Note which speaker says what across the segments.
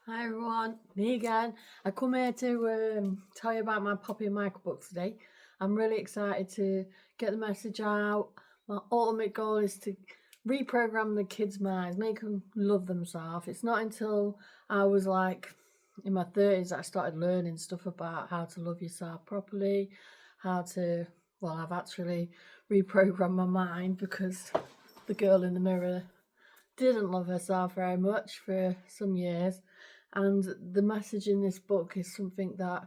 Speaker 1: Hi everyone, me again. I come here to tell you about my Poppy and Michael book today. I'm really excited to get the message out. My ultimate goal is to reprogram the kids' minds, make them love themselves. It's not until I was like in my 30s that I started learning stuff about how to love yourself properly, how to, well, I've actually reprogrammed my mind because the girl in the mirror didn't love herself very much for some years. And the message in this book is something that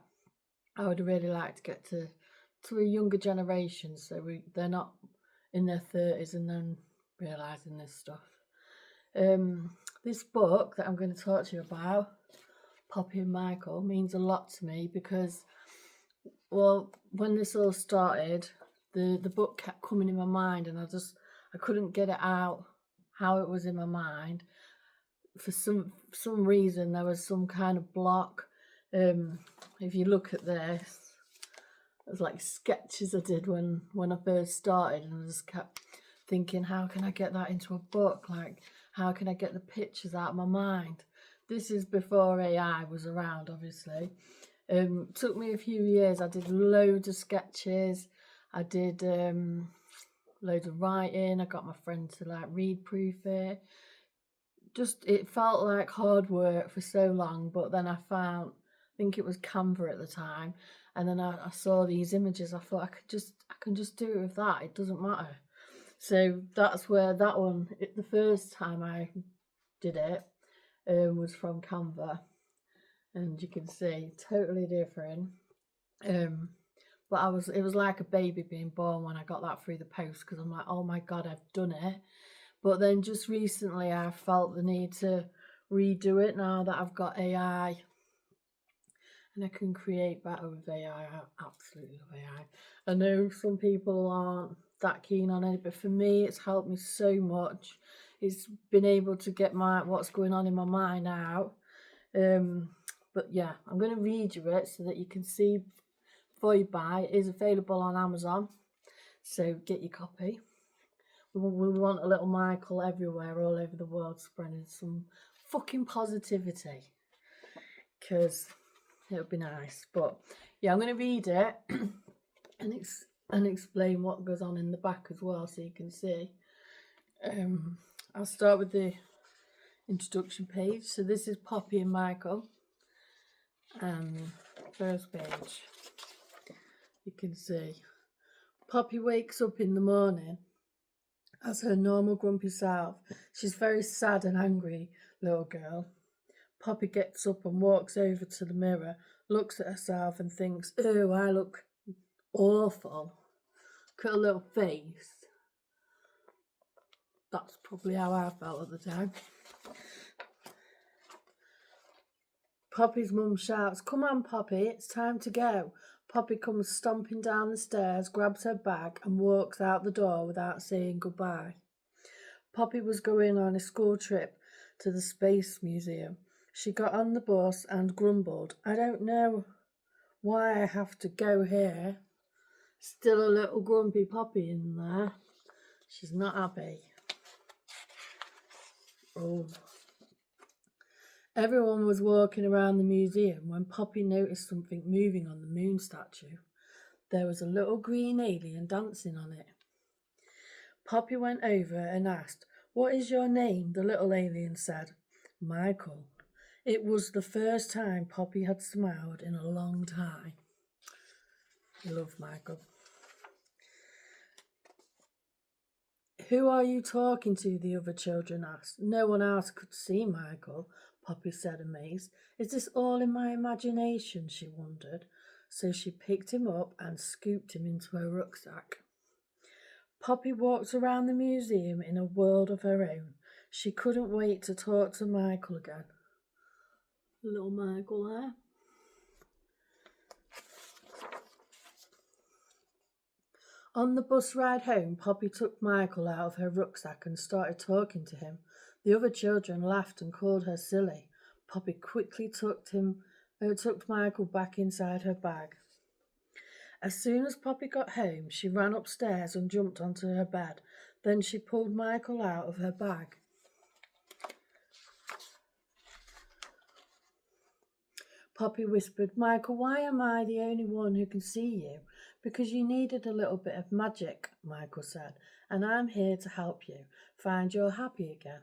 Speaker 1: I would really like to get to a younger generation, so they're not in their 30s and then realising this stuff. This book that I'm going to talk to you about, Poppy and Michael, means a lot to me because, well, when this all started, the book kept coming in my mind and I couldn't get it out how it was in my mind. For some reason there was some kind of block. If you look at this, it's like sketches I did when I first started, and I just kept thinking, how can I get that into a book? Like, how can I get the pictures out of my mind? This is before AI was around, obviously. Took me a few years. I did loads of sketches. I did loads of writing. I got my friend to like read proof it. Just it felt like hard work for so long, but then I think it was Canva at the time, and then I saw these images. I thought I can just do it with that. It doesn't matter. So that's where that one. The first time I did it was from Canva, and you can see totally different. Um, but it was like a baby being born when I got that through the post, because I'm like, oh my god, I've done it. But then just recently I felt the need to redo it now that I've got AI and I can create better with AI. I absolutely love AI. I know some people aren't that keen on it, but for me it's helped me so much. It's been able to get what's going on in my mind out. But yeah, I'm going to read you it so that you can see before you buy. It is available on Amazon, so get your copy. We want a little Michael everywhere, all over the world, spreading some fucking positivity, because it would be nice. But yeah, I'm going to read it and explain what goes on in the back as well, so you can see. I'll start with the introduction page. So this is Poppy and Michael, and first page, you can see Poppy wakes up in the morning as her normal grumpy self. She's very sad and angry, little girl. Poppy gets up and walks over to the mirror, looks at herself and thinks, oh, I look awful. Look at her little face. That's probably how I felt at the time. Poppy's mum shouts, come on, Poppy, it's time to go. Poppy comes stomping down the stairs, grabs her bag and walks out the door without saying goodbye. Poppy was going on a school trip to the Space Museum. She got on the bus and grumbled, I don't know why I have to go here. Still a little grumpy Poppy in there. She's not happy. Oh. Everyone was walking around the museum when Poppy noticed something moving on the moon statue. There was a little green alien dancing on it. Poppy went over and asked, what is your name? The little alien said, Michael. It was the first time Poppy had smiled in a long time. I love Michael. Who are you talking to? The other children asked. No one else could see Michael, Poppy said, amazed. Is this all in my imagination? She wondered. So she picked him up and scooped him into her rucksack. Poppy walked around the museum in a world of her own. She couldn't wait to talk to Michael again. Little Michael there. On the bus ride home, Poppy took Michael out of her rucksack and started talking to him. The other children laughed and called her silly. Poppy quickly tucked Michael back inside her bag. As soon as Poppy got home, she ran upstairs and jumped onto her bed. Then she pulled Michael out of her bag. Poppy whispered, Michael, why am I the only one who can see you? Because you needed a little bit of magic, Michael said, and I'm here to help you find your happy again.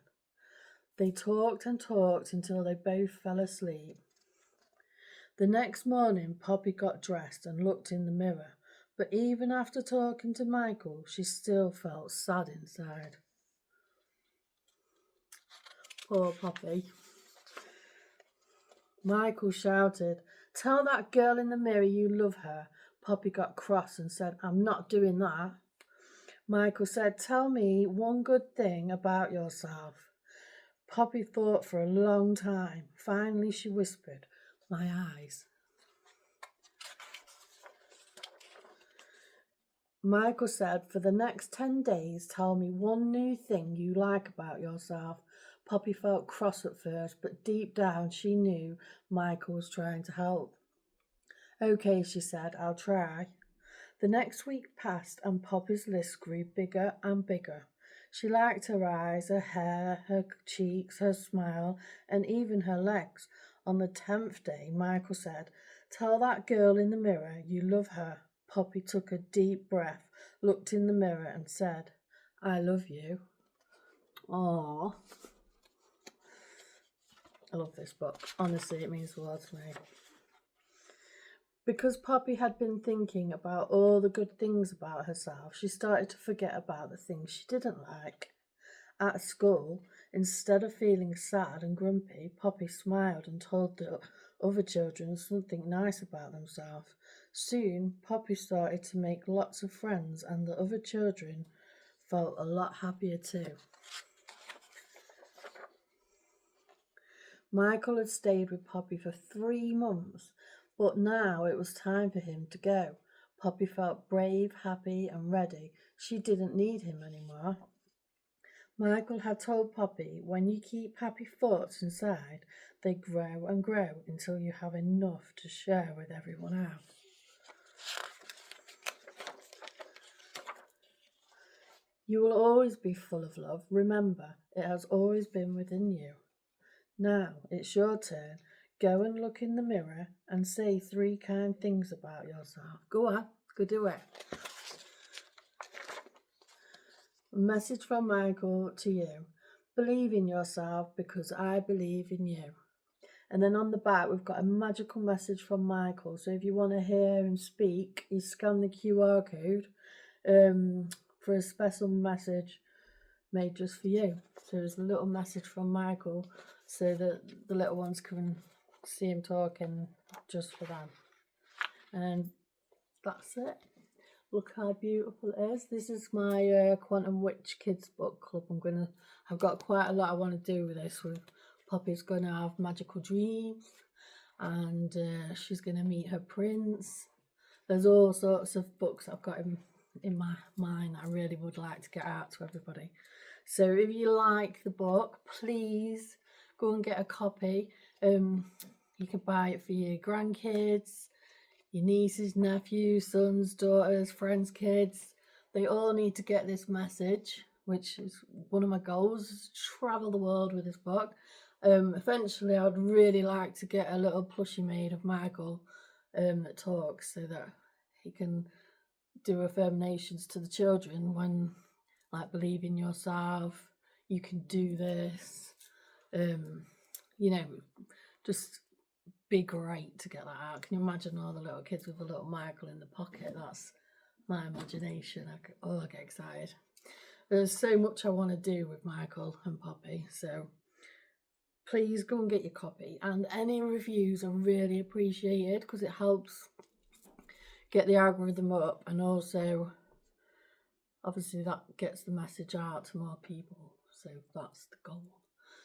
Speaker 1: They talked and talked until they both fell asleep. The next morning, Poppy got dressed and looked in the mirror, but even after talking to Michael, she still felt sad inside. Poor Poppy. Michael shouted, Tell that girl in the mirror you love her. Poppy got cross and said, I'm not doing that. Michael said, Tell me one good thing about yourself. Poppy thought for a long time. Finally, she whispered, My eyes. Michael said, For the next 10 days, tell me one new thing you like about yourself. Poppy felt cross at first, but deep down she knew Michael was trying to help. Okay, she said, I'll try. The next week passed and Poppy's list grew bigger and bigger. She liked her eyes, her hair, her cheeks, her smile, and even her legs. On the 10th day, Michael said, Tell that girl in the mirror you love her. Poppy took a deep breath, looked in the mirror and said, I love you. Aww. I love this book. Honestly, it means the world to me. Because Poppy had been thinking about all the good things about herself, she started to forget about the things she didn't like. At school, instead of feeling sad and grumpy, Poppy smiled and told the other children something nice about themselves. Soon, Poppy started to make lots of friends and the other children felt a lot happier too. Michael had stayed with Poppy for 3 months, but now it was time for him to go. Poppy felt brave, happy and ready. She didn't need him anymore. Michael had told Poppy, when you keep happy thoughts inside, they grow and grow until you have enough to share with everyone else. You will always be full of love. Remember, it has always been within you. Now it's your turn. Go and look in the mirror and say 3 kind things about yourself. Go on, go do it. A message from Michael to you. Believe in yourself because I believe in you. And then on the back, we've got a magical message from Michael. So if you want to hear him speak, you scan the QR code for a special message made just for you. So there's a little message from Michael so that the little ones can see him talking just for them. And that's it. Look how beautiful it is. This is my Quantum Witch Kids Book Club. I've got quite a lot I want to do with this. Poppy's going to have magical dreams and she's going to meet her prince. There's all sorts of books I've got in my mind that I really would like to get out to everybody. So if you like the book, please go and get a copy. You can buy it for your grandkids, your nieces, nephews, sons, daughters, friends, kids. They all need to get this message, which is one of my goals, is to travel the world with this book. Eventually, I'd really like to get a little plushie made of Michael that talks so that he can do affirmations to the children when, like, believe in yourself, you can do this, just be great to get that out. Can you imagine all the little kids with a little Michael in the pocket? That's my imagination. I get excited. There's so much I want to do with Michael and Poppy, so please go and get your copy. And any reviews are really appreciated because it helps get the algorithm up, and also obviously that gets the message out to more people. So that's the goal.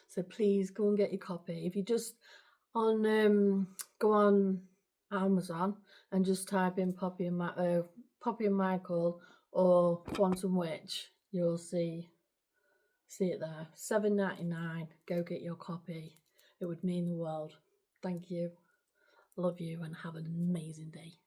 Speaker 1: So please go and get your copy. If you just go on Amazon and just type in Poppy and Michael or Quantum Witch, you'll see it there. $7.99. Go get your copy. It would mean the world. Thank you. Love you and have an amazing day.